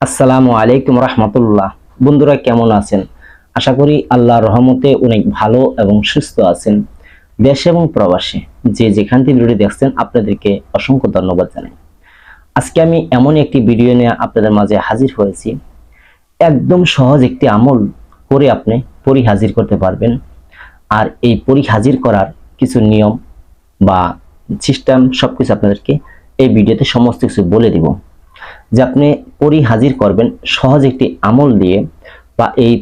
আসসালামু আলাইকুম রহমতুল্লাহ। বন্ধুরা কেমন আছেন? আশা করি আল্লাহর রহমতে অনেক ভালো এবং সুস্থ আছেন। দেশে এবং প্রবাসে যে যেখান থেকে ভিডিও দেখছেন আপনাদেরকে অসংখ্য ধন্যবাদ জানাই। আজকে আমি এমন একটি ভিডিও নিয়ে আপনাদের মাঝে হাজির হয়েছি। একদম সহজ একটি আমল করে আপনি পরী হাজির করতে পারবেন। আর এই পরী হাজির করার কিছু নিয়ম বা সিস্টেম সবকিছু আপনাদেরকে এই ভিডিওতে সমস্ত কিছু বলে দিব, যে আপনি পরী হাজির করবেন সহজ একটি আমল দিয়ে। বা এই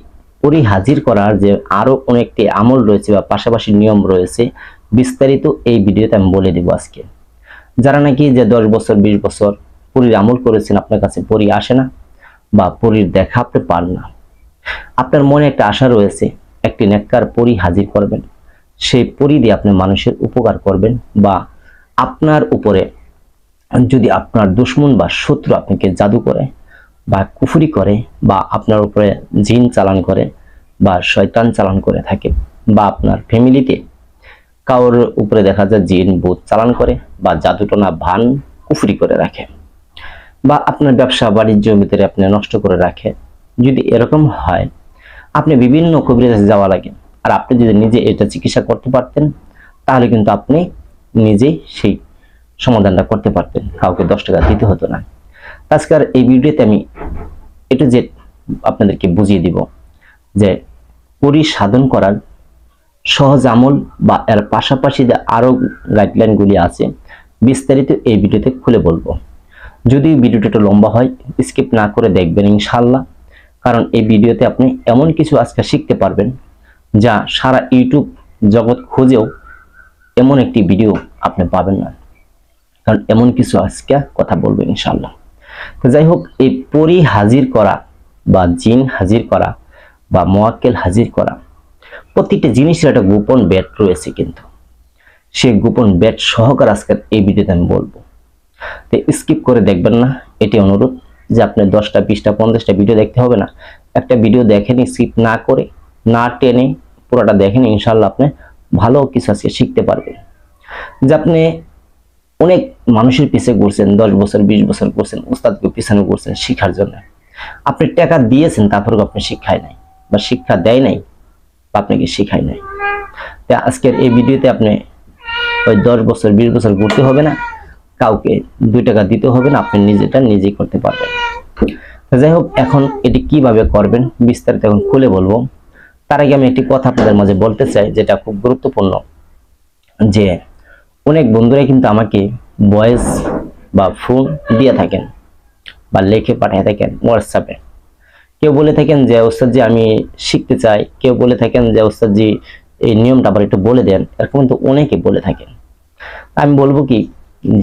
পরী হাজির করার যে আরো অনেকটি আমল রয়েছে বা পাশাপাশি নিয়ম রয়েছে, বিস্তারিত এই ভিডিওতে আমি বলে দিব আজকে। যারা নাকি যে 10 বছর 20 বছর পরীর আমল করেছেন, আপনার কাছে পরী আসে না বা পরীর দেখা আপনি পান না, আপনার মনে একটা আশা রয়েছে একটি নেককার পরী হাজির করবেন, সেই পরী দিয়ে আপনি মানুষের উপকার করবেন। বা আপনার উপরে যদি আপনার দুশ্মন বা শত্রু আপনাকে জাদু করে বা কুফরি করে বা আপনার উপরে জিন চালান করে বা শয়তান চালান করে থাকে, বা আপনার ফ্যামিলিতে কারোর উপরে দেখা যায় জিন ভূত চালান করে বা জাদুটনা ভান কুফরি করে রাখে, বা আপনার ব্যবসা বাণিজ্য ভিতরে আপনি নষ্ট করে রাখে, যদি এরকম হয় আপনি বিভিন্ন কবিরাজে যাওয়া লাগে। আর আপনি যদি নিজে এটা চিকিৎসা করতে পারতেন তাহলে কিন্তু আপনি নিজেই সেই সমাধানটা করতে পারতেন, কাউকে 10 টাকা দিতে হতো না। আজকের এই ভিডিওতে আমি এটা যে আপনাদেরকে বুঝিয়ে দিব যে পরী সাধন করার সহজ আমল বা এর পাশাপাশি যে আরো গাইডলাইনগুলি আছে, বিস্তারিত এই ভিডিওতে খুলে বলবো। যদি ভিডিওটা একটু লম্বা হয় স্কিপ না করে দেখবেন ইনশাআল্লাহ, কারণ এই ভিডিওতে আপনি এমন কিছু আজকে শিখতে পারবেন যা সারা ইউটিউব জগৎ খুঁজেও এমন একটি ভিডিও আপনি পাবেন না, কারণ এমন কিছু আজকে কথা বলবো ইনশাআল্লাহ। তো যাই হোক, এই পরী হাজির করা বা জিন হাজির করা বা মুয়াক্কেল হাজির করা, প্রত্যেকটা জিনিসের একটা গোপন বেট রয়েছে, কিন্তু সেই গোপন বেট সহকারে আজকের এই ভিডিওতে আমি বলবো। তো স্কিপ করে দেখবেন না, এটি অনুরোধ। যে আপনি 10টা 20টা 50টা ভিডিও দেখতে হবে না, একটা ভিডিও দেখেন, স্কিপ না করে না টেনে পুরোটা দেখেন, ইনশাআল্লাহ আপনি ভালো কিছু আজকে শিখতে পারবেন। যে আপনি অনেক মানুষের পিছে ঘুরছেন, 10 বছর 20 বছর করছেন, উস্তাদকে পিছনে ঘুরছেন শিক্ষার জন্য, আপনি টাকা দিয়েছেন তারপরেও আপনি শিক্ষায় নাই বা শিক্ষা দেয় নাই বা আপনাকে শিখায় নাই। তো আজকের এই ভিডিওতে আপনি ওই 10 বছর 20 বছর ঘুরতে হবে না, কাউকে 2 টাকা দিতে হবে না, আপনি নিজেটা নিজেই করতে পারবেন। যাই হোক, এখন এটি কিভাবে করবেন বিস্তারিত এখন খুলে বলবো। তার আগে আমি একটি কথা আপনাদের মাঝে বলতে চাই, যেটা খুব গুরুত্বপূর্ণ। যে অনেক বন্ধুরা কিন্তু আমাকে ভয়েস বা ফোন দিয়ে থাকেন বা লেখে পাঠিয়ে থাকেন হোয়াটসঅ্যাপে। কেউ বলে থাকেন যে ওস্তাদজি আমি শিখতে চাই, কেউ বলে থাকেন যে ওস্তাদজি এই নিয়মটা আবার একটু বলে দেন, এরকম কিন্তু অনেকে বলে থাকেন। আমি বলবো কি,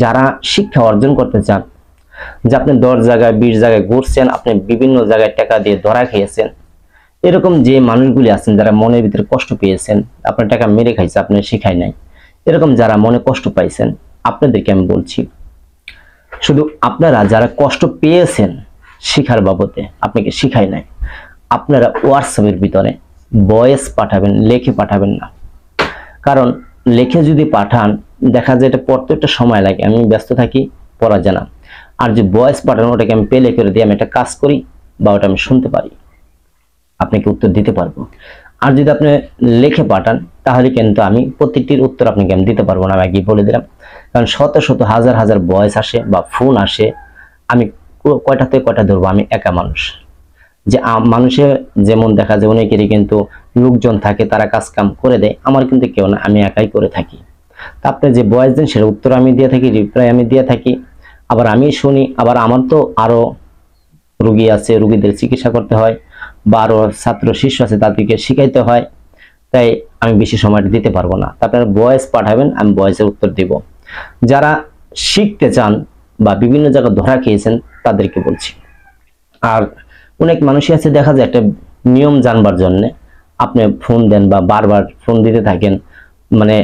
যারা শিক্ষা অর্জন করতে চান, যে আপনি 10 জায়গায় 20 জায়গায় ঘুরছেন, আপনি বিভিন্ন জায়গায় টাকা দিয়ে ধরা খেয়েছেন, এরকম যে মানুষগুলি আছেন যারা মনের ভিতরে কষ্ট পেয়েছেন, আপনার টাকা মেরে খাইছে, আপনি শিখায় নাই, এরকম যারা মনে কষ্ট পাইছেন, আপনাদেরকে আমি বলছি, শুধু আপনারা যারা কষ্ট পেয়েছেন শিখার বাবদে, আপনাকে শিখায় নাই, আপনারা হোয়াটসঅ্যাপের ভিতরে ভয়েস পাঠাবেন, লেখে পাঠাবেন না। কারণ লেখে যদি পাঠান দেখা যায় এটা পড়তে একটা সময় লাগে, আমি ব্যস্ত থাকি, পড়া যায় না। আর যে ভয়েস পাঠানো, ওটাকে আমি প্লে করে দিয়ে আমি একটা কাজ করি বা ওটা আমি শুনতে পারি, আপনাকে উত্তর দিতে পারবো। আর যদি আপনি লিখে পাঠান তাহলে কিন্তু আমি প্রত্যেকটির উত্তর আপনাকে আমি দিতে পারবো না, আমি আগে বলে দিলাম। কারণ শত শত হাজার হাজার ভয়েস আসে বা ফোন আসে, আমি কয়টাতে কয়টা ধরবো? আমি একা মানুষ। যে মানুষের যেমন দেখা যায় অনেকেরই কিন্তু লোকজন থাকে, তারা কাজ কাম করে দেয়, আমার কিন্তু কেউ না, আমি একাই করে থাকি। তা আপনি যে ভয়েস দেন সেটা উত্তর আমি দিয়ে থাকি, রিপ্লাই আমি দিয়ে থাকি, আবার আমি শুনি, আবার আমার তো আরো রোগী আছে, রোগীদের চিকিৎসা করতে হয়, বা আরো ছাত্র শিষ্য আছে তাদেরকে শিখাইতে হয়, তাই আমি বেশি সময়টা দিতে পারবো না। আপনারা ভয়েস পাঠাবেন, আমি ভয়েসের উত্তর দিব। যারা শিখতে চান বা বিভিন্ন জায়গায় ধরা খেয়েছেন তাদেরকে বলছি। আর অনেক মানুষই আছে দেখা যায় একটা নিয়ম জানবার জন্য আপনি ফোন দেন বা বারবার ফোন দিতে থাকেন, মানে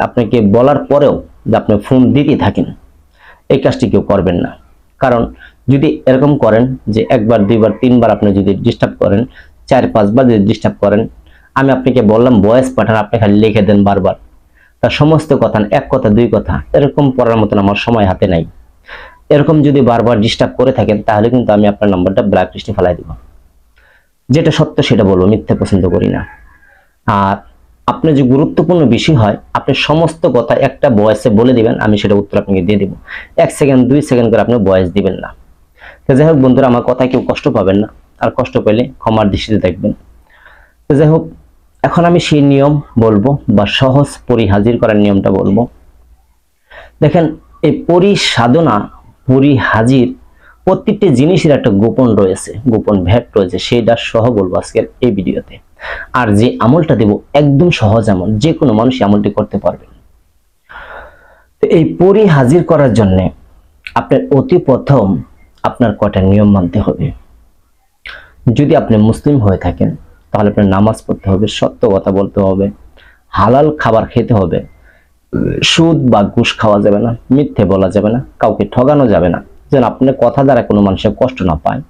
আপনাকে বলার পরেও যে আপনি ফোন দিতে থাকেন, এই কাজটি কেউ করবেন না। কারণ যদি এরকম করেন যে একবার দুইবার তিনবার আপনি যদি ডিস্টার্ব করেন, 4-5 বার যদি ডিস্টার্ব করেন, আমি আপনাকে বললাম ভয়েস পাঠান, আপনি খালি লিখে দেন বারবার, তার সমস্ত কথা, এক কথা 2 কথা এরকম পড়ার মতন আমার সময় হাতে নাই। এরকম যদি বারবার ডিস্টার্ব করে থাকেন তাহলে কিন্তু আমি আপনার নাম্বারটা ব্ল্যাক লিস্টে ফেলাই দিব। যেটা সত্য সেটা বলবো, মিথ্যে পছন্দ করি না। আর আপনার যে গুরুত্বপূর্ণ বিষয় হয়, আপনি সমস্ত কথা একটা ভয়েসে বলে দিবেন, আমি সেটা উত্তর আপনাকে দিয়ে দিব। 1 সেকেন্ড 2 সেকেন্ড করে আপনি ভয়েস দিবেন না। তো যাই হোক বন্ধুরা, আমার কথায় কেউ কষ্ট পাবেন না, আর কষ্ট পেলে ক্ষমার দৃষ্টিতে দেখবেন। তো যাই হোক, এখন আমি সেই নিয়ম বলবো বা সহজ পরিহাজির করার নিয়মটা বলবো। দেখেন, এই পরিসাধনা পরিহাজির প্রত্যেকটি জিনিসের একটা গোপন রয়েছে, গোপন ভেদ রয়েছে, সেইটা সহ বলবো আজকের এই ভিডিওতে। আর যে আমলটা দেব একদম সহজ আমল, যে কোনো মানুষ আমলটি করতে পারবেন। তো এই পরিহাজির করার জন্য আপনার অতি প্রথম আপনার কটা নিয়ম মানতে হবে। যদি আপনি মুসলিম হয়ে থাকেন তাহলে আপনার নামাজ পড়তে হবে, সত্য কথা বলতে হবে, হালাল খাবার খেতে হবে, সুদ বা ঘুষ খাওয়া যাবে না, মিথ্যে বলা যাবে না, কাউকে ঠগানো যাবে না, যেন আপনার কথা দ্বারা কোনো মানুষের কষ্ট না পায়,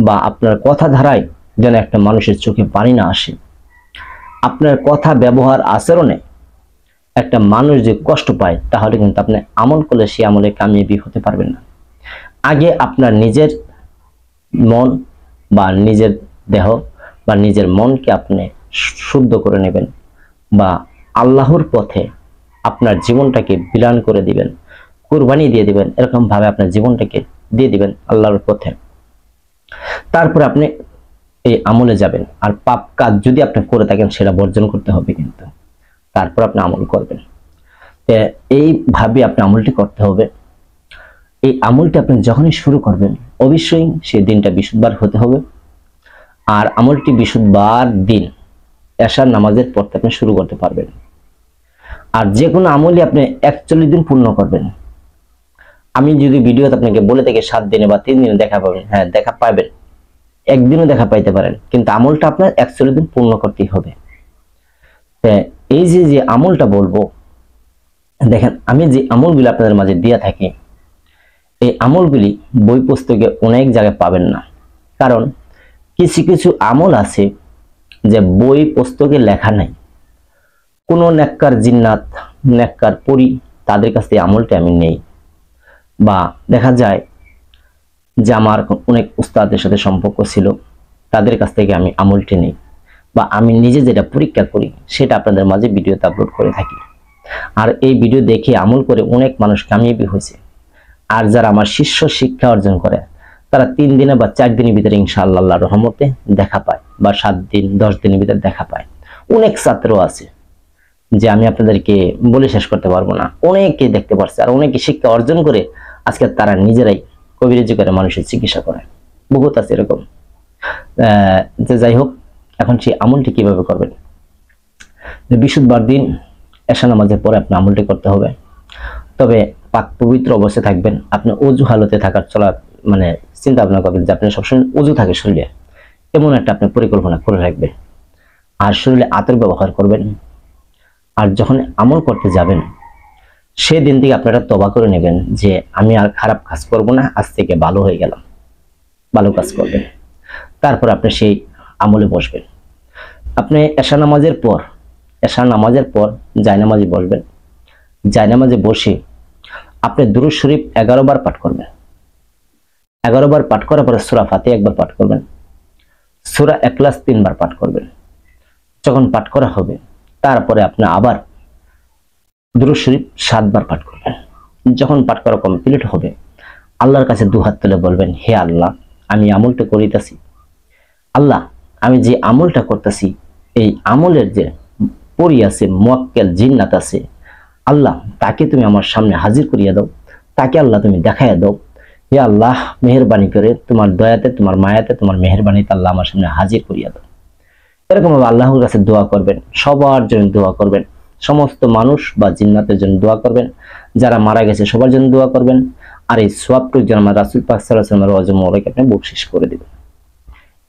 বা আপনার কথা ধারায় যেন একটা মানুষের চোখে পানি না আসে। আপনার কথা ব্যবহার আচরণে একটা মানুষ যে কষ্ট পায়, তাহলে কিন্তু আপনি আমল করলে সেই আমলে কামিয়াবি হতে পারবেন না। আগে আপনার নিজের মন বা নিজের দেহ বা নিজের মনকে আপনি শুদ্ধ করে নেবেন, বা আল্লাহর পথে আপনার জীবনটাকে বিলান করে দিবেন, কুরবানি দিয়ে দিবেন, এরকম ভাবে আপনার জীবনটাকে দিয়ে দিবেন আল্লাহর পথে। তারপর আপনি এই আমলে যাবেন। আর পাপ কাজ যদি আপনি করে থাকেন সেটা বর্জন করতে হবে, কিন্তু তারপর আপনি আমল করবেন। এইভাবে আপনি আমলটি করতে হবে। এই আমলটি আপনি যখনই শুরু করবেন অবশ্যই সেই দিনটা বৃহস্পতিবার হতে হবে। আর আমলটি বৃহস্পতিবার দিন এশার নামাজের পর আপনি শুরু করতে পারবেন। আর যে কোনো আমলই আপনি 41 দিন পূর্ণ করবেন। আমি যদি ভিডিওতে আপনাকে বলে থাকি 7 দিনে বা 3 দিনে দেখা পাবেন, হ্যাঁ দেখা পাবেন, একদিনও দেখা পাইতে পারেন, কিন্তু আমলটা আপনার 41 দিন পূর্ণ করতেই হবে। এই যে আমলটা বলবো, দেখেন আমি যে আমলগুলি আপনাদের মাঝে দিয়া থাকি, এই আমলগুলি বই পুস্তকে অনেক জায়গায় পাবেন না। কারণ কিছু কিছু আমল আছে যে বই পুস্তকে লেখা নাই। কোনো নেককার জিন্নাত, নেককার পরি, তাদের কাছ থেকে আমলটা আমি নেই। বা দেখা যায় যে আমার অনেক উস্তাদের সাথে সম্পর্ক ছিল, তাদের কাছ থেকে আমি আমলটি নেই। বা আমি নিজে যেটা পরীক্ষা করি সেটা আপনাদের মাঝে ভিডিওতে আপলোড করে থাকি। আর এই ভিডিও দেখে আমল করে অনেক মানুষ কামিয়াবি হয়েছে। আর যারা আমার শিষ্য শিক্ষা অর্জন করে তারা 3 দিনে বা 4 দিনের ভিতরে ইনশাআল্লাহ আল্লাহর রহমতে দেখা পায়, বা 7 দিন 10 দিনের ভিতরে দেখা পায়। অনেক ছাত্র আছে যে আমি আপনাদেরকে বলে শেষ করতে পারবো না, অনেকে দেখতে পারছে। আর অনেকে শিক্ষা অর্জন করে আজকে তারা নিজেরাই কবিরাজি করে মানুষের চিকিৎসা করে, বহুত আছে এরকম। যে যাই হোক, এখন সেই আমলটি কিভাবে করবেন। বৃহস্পতিবার দিন এশা নামাজের পরে আপনি আমলটি করতে হবে। তবে পাক পবিত্র অবস্থায় থাকবেন। আপনি অজু হালতে থাকার চলা মানে চিন্তা ভাবনা করবেন যে আপনি সবসময় অজু থাকে শরীরে, এমন একটা আপনি পরিকল্পনা করে রাখবেন। আর শরীরে আতর ব্যবহার করবেন। আর যখন আমল করতে যাবেন সেদিন থেকে আপনারা তওবা করে নেবেন যে আমি আর খারাপ কাজ করব না, আজ থেকে ভালো হয়ে গেলাম, ভালো কাজ করবেন। তারপর আপনি সেই আমলে বসবেন। আপনি এশা নামাজের পর জায়নামাজে বসবেন। জায়নামাজে বসে আপনি দুরূদ শরীফ 11 বার পাঠ করবেন। 11 বার পাঠ করার পরে সূরা ফাতিহা 1 বার পাঠ করবেন, সূরা ইখলাস 3 বার পাঠ করবেন। যখন পাঠ করা হবে তারপরে আপনি আবার দুরূদ শরীফ 7 বার পাঠ করবেন। যখন পাঠ করা কমপ্লিট হবে আল্লাহর কাছে দুহাত তুলে বলবেন, হে আল্লাহ, আমি আমলটা করিতেছি। আল্লাহ, আমি যে আমলটা করতেছি এই আমলের যে পরি আছে, মুয়াক্কেল জিন্নাত আছে, আল্লাহ তাকে তুমি আমার সামনে হাজির করিয়া দাও, তাকে আল্লাহ তুমি দেখাইয়া দাও। হে আল্লাহ, মেহেরবানি করে তোমার দয়াতে, তোমার মায়াতে, তোমার মেহেরবানিতে আল্লাহ আমার সামনে হাজির করিয়া দাও। এরকম ভাবে আল্লাহর কাছে দোয়া করবেন। সবার জন্য দোয়া করবেন, সমস্ত মানুষ বা জিন্নাতের জন্য দোয়া করবেন, যারা মারা গেছে সবার জন্য দোয়া করবেন। আর এই সওয়াবটুকু যেন আমার রাসূল পাক সাল্লাল্লাহু আলাইহি ওয়াসাল্লামের ওয়াজে মোবারকে আপনি বকশিশ করে দিবেন।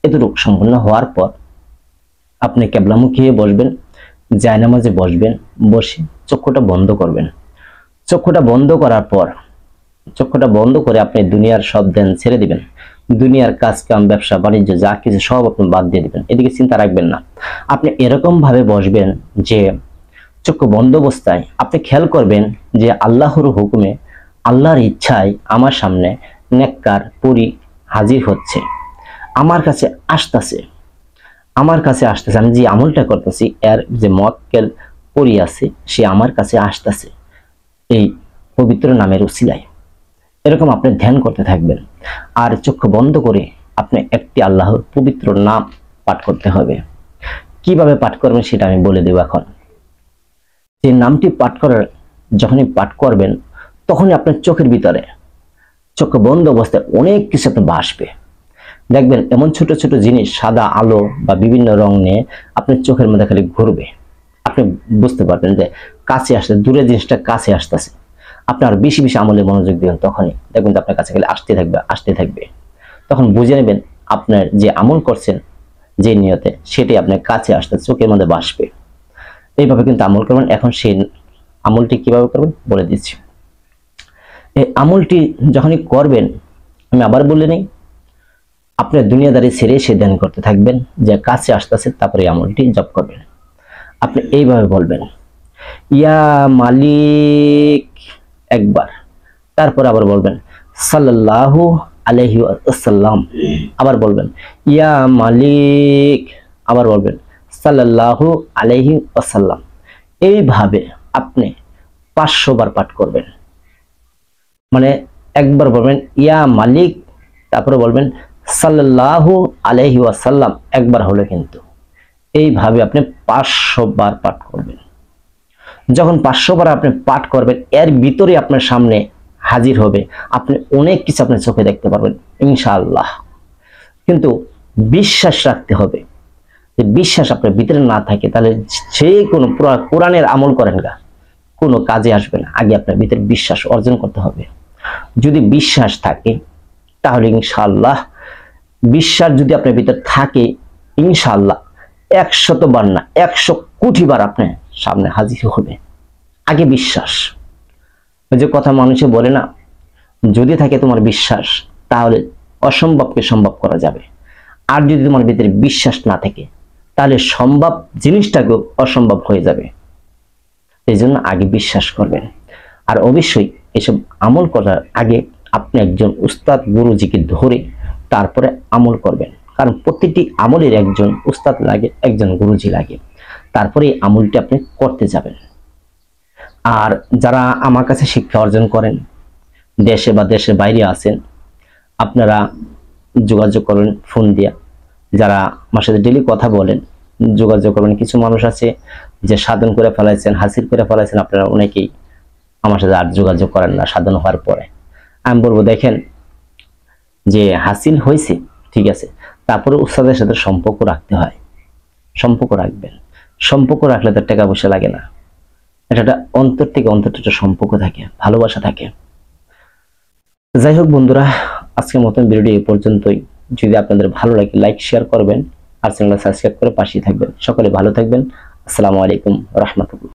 এতটুকু সম্পূর্ণ হওয়ার পর আপনি কিবলামুখী হয়ে বসবেন, জায়নামাজে বসবেন। বসে চক্ষুটা বন্ধ করবেন। চক্ষুটা বন্ধ করার পর চক্ষুটা বন্ধ করে আপনি দুনিয়ার সব ধ্যান ছেড়ে দিবেন। দুনিয়ার কাজ কাম, ব্যবসা বাণিজ্য যা কিছু সব আপনি বাদ দিয়ে দিবেন, এদিকে চিন্তা রাখবেন না। আপনি এরকম ভাবে বসবেন যে চক্ষু বন্ধ অবস্থায় আপনি খেয়াল করবেন যে আল্লাহর হুকুমে আল্লাহর ইচ্ছায় আমার সামনে নেককার পরী হাজির হচ্ছে, আমার কাছে আসতেছে, আমি যে আমলটা করতেছি এর যে মক্কেল পরী আছে সে আমার কাছে আসতেছে এই পবিত্র নামের উসিলায়। এরকম আপনি ধ্যান করতে থাকবেন। আর চোখ বন্ধ করে আপনি একটি আল্লাহর পবিত্র নাম পাঠ করতে হবে। কিভাবে পাঠ করবেন সেটা আমি বলে দেব এখন। যে নামটি যখনই পাঠ করবেন তখনই আপনার চোখের ভিতরে চোখ বন্ধ অবস্থায় অনেক কিছু আপনি ভাসবে। দেখবেন এমন ছোট ছোট জিনিস সাদা আলো বা বিভিন্ন রং নিয়ে আপনার চোখের মধ্যে খালি ঘুরবে। আপনি বুঝতে পারবেন যে কাছে আসতে, দূরের জিনিসটা কাছে আসতেছে। আপনার বেশি বেশি আমলে মনোযোগ দিবেন, তখনই দেখবেন আপনার কাছে খালি আসতে থাকবে। তখন বুঝে নেবেন আপনার যে আমল করছেন যে নিয়তে সেটাই আপনার কাছে আসতে চোখের মধ্যে ভাসবে। এইভাবে কিন্তু আমল করবেন। এখন সেই আমলটি কিভাবে করবেন বলে দিচ্ছি। এই আমলটি যখনই করবেন, আমি আবার বলে নেই, আপনার দুনিয়াদারি ছেড়ে সে ধ্যান করতে থাকবেন, যে কাছে আসতেছে, তারপরে আমলটি জপ করবেন। আপনি এইভাবে বলবেন, ইয়া মালিক একবার, তারপর আবার বলবেন সাল্লাল্লাহু আলাইহি ওয়াসাল্লাম, আবার বলবেন ইয়া মালিক, আবার বলবেন সাল্লাল্লাহু আলাইহি ওয়াসাল্লাম। এইভাবে আপনি 500 বার পাঠ করবেন। মানে একবার বলবেন ইয়া মালিক, তারপরে বলবেন সাল্লাল্লাহু আলাইহি ওয়াসাল্লাম, একবার হলো কিন্তু। এইভাবে আপনি 500 বার পাঠ করবেন। যখন 500 বার আপনি পাঠ করবেন, এর ভিতরে আপনার সামনে হাজির হবে, আপনি অনেক কিছু আপনার চোখে দেখতে পারবেন ইনশাআল্লাহ। কিন্তু বিশ্বাস রাখতে হবে। যে বিশ্বাস আপনার ভিতরে না থাকে তাহলে যে কোনো কোরআনের আমল করেন না, কোনো কাজে আসবে না। আগে আপনার ভিতরে বিশ্বাস অর্জন করতে হবে। যদি বিশ্বাস থাকে তাহলে ইনশাআল্লাহ, বিশ্বাস যদি আপনার ভিতরে থাকে ইনশাআল্লাহ 100 বার না 100 কোটি বার আপনার সামনে হাজির হবে। আগে বিশ্বাস। ওই যে কথা মানুষে বলে না, যদি থাকে তোমার বিশ্বাস তাহলে অসম্ভবকে সম্ভব করা যাবে। আর যদি তোমার ভিতরে বিশ্বাস না থাকে তাহলে সম্ভব জিনিসটাকেও অসম্ভব হয়ে যাবে। এই জন্য আগে বিশ্বাস করবেন। আর অবশ্যই এসব আমল করার আগে আপনি একজন উস্তাদ গুরুজিকে ধরে তারপরে আমল করবেন। কারণ প্রতিটি আমলের একজন উস্তাদ লাগে, একজন গুরুজি লাগে, তারপরে আমলটি আপনি করতে যাবেন। আর যারা আমার কাছে শিক্ষা অর্জন করেন, দেশে বা দেশের বাইরে আছেন, আপনারা যোগাযোগ করবেন ফোন দিয়া। যারা আমার সাথে ডেলি কথা বলেন যোগাযোগ করবেন। কিছু মানুষ আছে যে সাধন করে ফেলাইছেন, হাসিল করে ফেলাইছেন, আপনারা অনেকেই আমার সাথে আর যোগাযোগ করেন না সাধন হওয়ার পরে। আমি বলবো দেখেন যে হাসিল হয়েছে ঠিক আছে, তারপরে উস্তাদের সাথে সম্পর্ক রাখতে হয়। সম্পর্ক রাখবেন। সম্পর্ক রাখলে তো টাকা পয়সা লাগে না। এটা অন্তর থেকে একটা সম্পর্ক থাকে, ভালোবাসা থাকে। যাই হোক বন্ধুরা, আজকের মতন ভিডিওটি এই পর্যন্তই। যদি আপনাদের ভালো লাগে লাইক শেয়ার করবেন আর চ্যানেলটা সাবস্ক্রাইব করে পাশেই থাকবেন। সকলে ভালো থাকবেন। আসসালামু আলাইকুম রাহমাতুল্লাহ।